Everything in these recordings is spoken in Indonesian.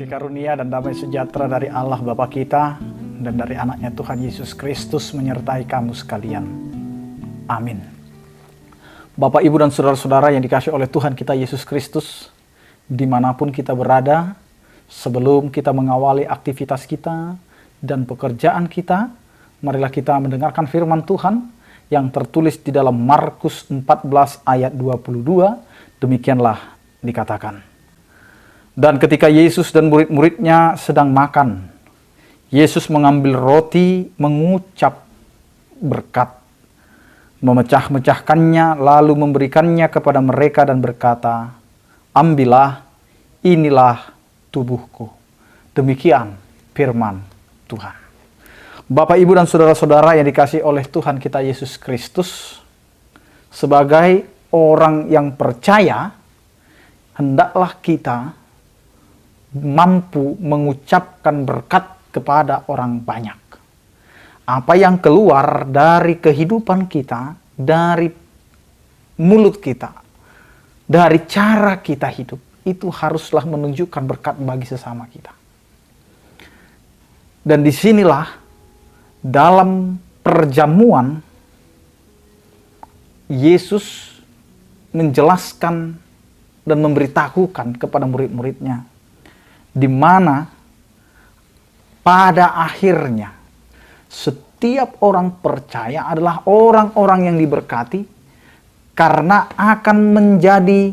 karunia dan damai sejahtera dari Allah Bapa kita dan dari anaknya Tuhan Yesus Kristus menyertai kamu sekalian. Amin. Bapak, Ibu, dan saudara-saudara yang dikasihi oleh Tuhan kita Yesus Kristus, dimanapun kita berada, sebelum kita mengawali aktivitas kita dan pekerjaan kita, marilah kita mendengarkan firman Tuhan yang tertulis di dalam Markus 14 ayat 22, demikianlah dikatakan. Dan ketika Yesus dan murid-muridnya sedang makan, Yesus mengambil roti, mengucap berkat, memecah-mecahkannya, lalu memberikannya kepada mereka dan berkata, "Ambillah, inilah tubuhku." Demikian firman Tuhan. Bapak, Ibu, dan saudara-saudara yang dikasihi oleh Tuhan kita Yesus Kristus, sebagai orang yang percaya, hendaklah kita mampu mengucapkan berkat kepada orang banyak. Apa yang keluar dari kehidupan kita, dari mulut kita, dari cara kita hidup, itu haruslah menunjukkan berkat bagi sesama kita. Dan disinilah dalam perjamuan Yesus menjelaskan dan memberitahukan kepada murid-muridnya, di mana pada akhirnya setiap orang percaya adalah orang-orang yang diberkati karena akan menjadi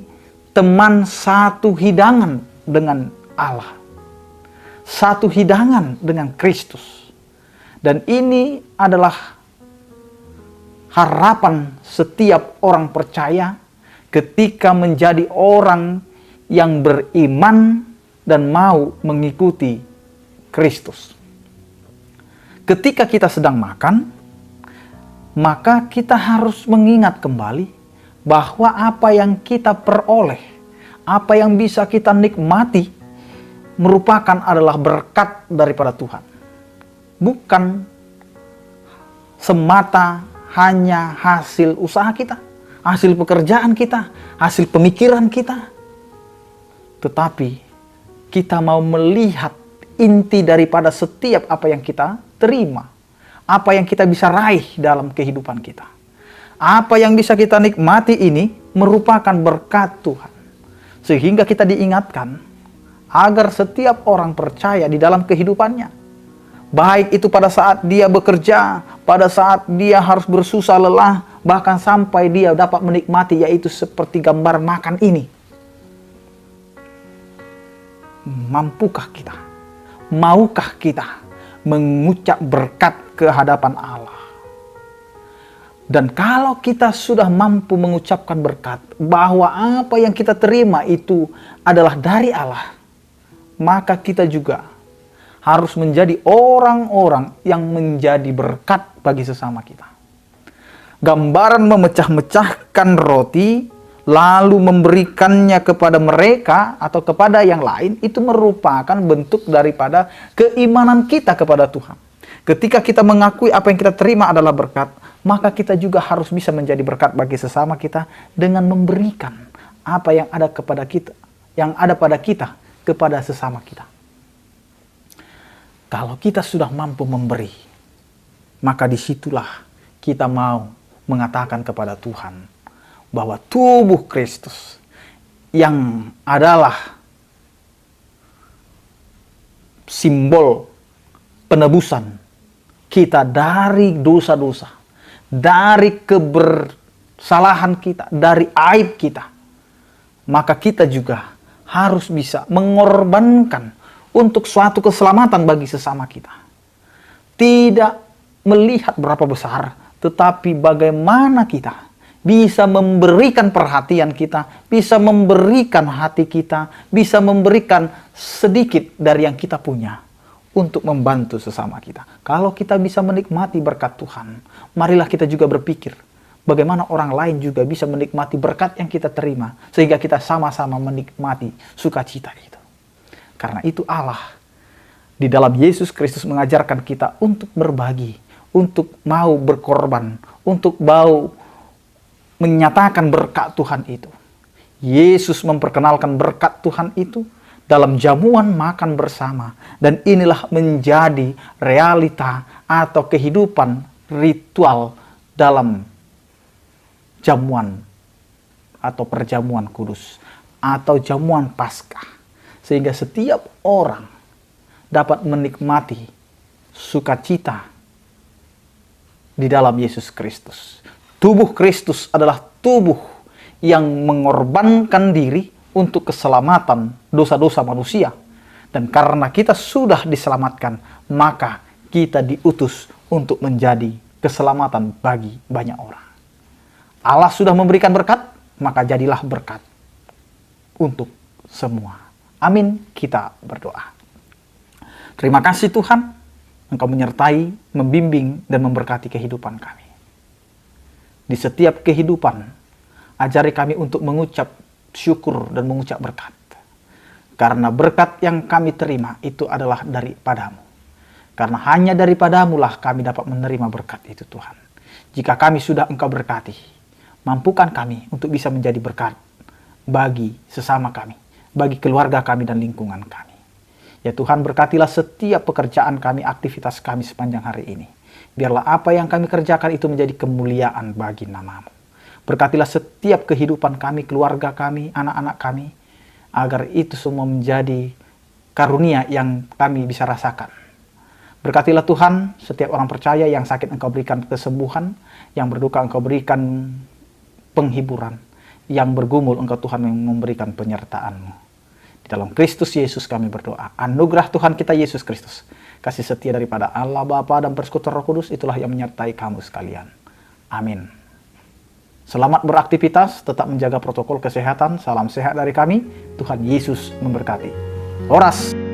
teman satu hidangan dengan Allah, satu hidangan dengan Kristus. Dan ini adalah harapan setiap orang percaya ketika menjadi orang yang beriman dan mau mengikuti Kristus. Ketika kita sedang makan, maka kita harus mengingat kembali bahwa apa yang kita peroleh, apa yang bisa kita nikmati, merupakan adalah berkat daripada Tuhan. Bukan semata hanya hasil usaha kita, hasil pekerjaan kita, hasil pemikiran kita, tetapi kita mau melihat inti daripada setiap apa yang kita terima, apa yang kita bisa raih dalam kehidupan kita. Apa yang bisa kita nikmati ini merupakan berkat Tuhan. Sehingga kita diingatkan agar setiap orang percaya di dalam kehidupannya, baik itu pada saat dia bekerja, pada saat dia harus bersusah lelah, bahkan sampai dia dapat menikmati, yaitu seperti gambar makan ini. Mampukah kita? Maukah kita mengucap berkat ke hadapan Allah? Dan kalau kita sudah mampu mengucapkan berkat, bahwa apa yang kita terima itu adalah dari Allah, maka kita juga harus menjadi orang-orang yang menjadi berkat bagi sesama kita. Gambaran memecah-mecahkan roti lalu memberikannya kepada mereka atau kepada yang lain, itu merupakan bentuk daripada keimanan kita kepada Tuhan. Ketika kita mengakui apa yang kita terima adalah berkat, maka kita juga harus bisa menjadi berkat bagi sesama kita dengan memberikan apa yang ada kepada kita, yang ada pada kita kepada sesama kita. Kalau kita sudah mampu memberi, maka disitulah kita mau mengatakan kepada Tuhan bahwa tubuh Kristus yang adalah simbol penebusan kita dari dosa-dosa, dari kebersalahan kita, dari aib kita, maka kita juga harus bisa mengorbankan untuk suatu keselamatan bagi sesama kita. Tidak melihat berapa besar, tetapi bagaimana kita bisa memberikan perhatian kita, bisa memberikan hati kita, bisa memberikan sedikit dari yang kita punya untuk membantu sesama kita. Kalau kita bisa menikmati berkat Tuhan, marilah kita juga berpikir bagaimana orang lain juga bisa menikmati berkat yang kita terima, sehingga kita sama-sama menikmati sukacita itu. Karena itu Allah di dalam Yesus Kristus mengajarkan kita untuk berbagi, untuk mau berkorban, untuk mau menyatakan berkat Tuhan itu. Yesus memperkenalkan berkat Tuhan itu dalam jamuan makan bersama. Dan inilah menjadi realita atau kehidupan ritual dalam jamuan atau perjamuan kudus atau jamuan Paskah. Sehingga setiap orang dapat menikmati sukacita di dalam Yesus Kristus. Tubuh Kristus adalah tubuh yang mengorbankan diri untuk keselamatan dosa-dosa manusia. Dan karena kita sudah diselamatkan, maka kita diutus untuk menjadi keselamatan bagi banyak orang. Allah sudah memberikan berkat, maka jadilah berkat untuk semua. Amin. Kita berdoa. Terima kasih Tuhan, Engkau menyertai, membimbing, dan memberkati kehidupan kami. Di setiap kehidupan, ajari kami untuk mengucap syukur dan mengucap berkat. Karena berkat yang kami terima itu adalah daripadamu. Karena hanya daripadamu lah kami dapat menerima berkat itu Tuhan. Jika kami sudah Engkau berkati, mampukan kami untuk bisa menjadi berkat bagi sesama kami, bagi keluarga kami dan lingkungan kami. Ya Tuhan, berkatilah setiap pekerjaan kami, aktivitas kami sepanjang hari ini. Biarlah apa yang kami kerjakan itu menjadi kemuliaan bagi nama-Mu. Berkatilah setiap kehidupan kami, keluarga kami, anak-anak kami, agar itu semua menjadi karunia yang kami bisa rasakan. Berkatilah Tuhan, setiap orang percaya yang sakit Engkau berikan kesembuhan, yang berduka Engkau berikan penghiburan, yang bergumul Engkau Tuhan yang memberikan penyertaan-Mu. Di dalam Kristus Yesus kami berdoa. Anugerah Tuhan kita Yesus Kristus, kasih setia daripada Allah Bapa dan Persekutuan Roh Kudus, itulah yang menyertai kamu sekalian. Amin. Selamat beraktivitas, tetap menjaga protokol kesehatan. Salam sehat dari kami. Tuhan Yesus memberkati. Horas.